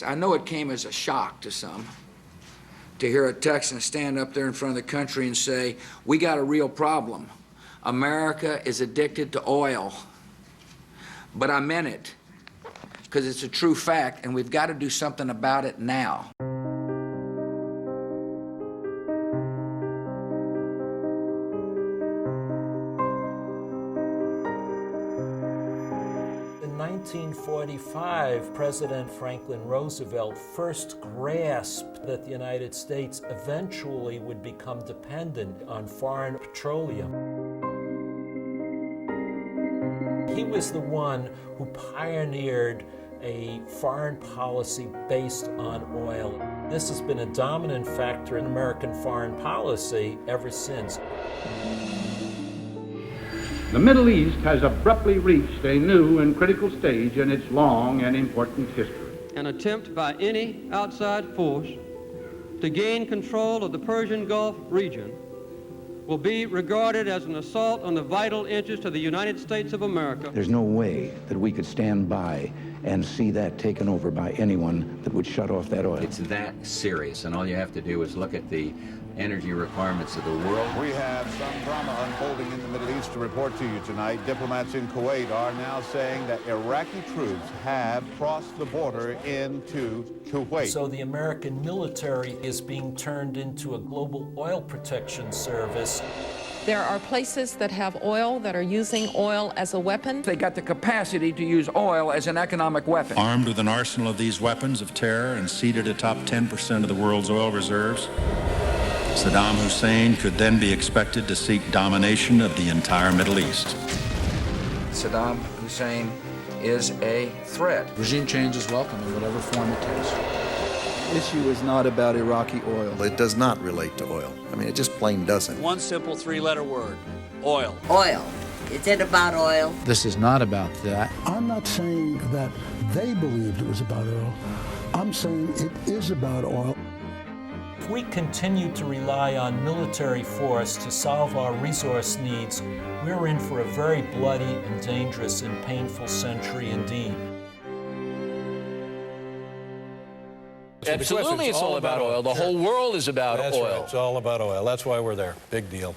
I know it came as a shock to some to hear a Texan stand up there in front of the country and say, we got a real problem. America is addicted to oil. But I meant it, because it's a true fact, and we've got to do something about it now. In 1945, President Franklin Roosevelt first grasped that the United States eventually would become dependent on foreign petroleum. He was the one who pioneered a foreign policy based on oil. This has been a dominant factor in American foreign policy ever since. The Middle East has abruptly reached a new and critical stage in its long and important history. An attempt by any outside force to gain control of the Persian Gulf region will be regarded as an assault on the vital interests of the United States of America. There's no way that we could stand by and see that taken over by anyone that would shut off that oil. It's that serious, and all you have to do is look at the energy requirements of the world. We have some drama unfolding in the Middle East to report to you tonight. Diplomats in Kuwait are now saying that Iraqi troops have crossed the border into Kuwait. So the American military is being turned into a global oil protection service. There are places that have oil that are using oil as a weapon. They got the capacity to use oil as an economic weapon. Armed with an arsenal of these weapons of terror and seated atop 10% of the world's oil reserves, Saddam Hussein could then be expected to seek domination of the entire Middle East. Saddam Hussein is a threat. Regime change is welcome in whatever form it takes. The issue is not about Iraqi oil. It does not relate to oil. I mean, it just plain doesn't. One simple three-letter word: oil. Oil. Is it about oil? This is not about that. I'm not saying that they believed it was about oil. I'm saying it is about oil. If we continue to rely on military force to solve our resource needs, we're in for a very bloody and dangerous and painful century indeed. Absolutely, it's all about oil. The whole world is about oil. Right. It's all about oil. That's why we're there. Big deal.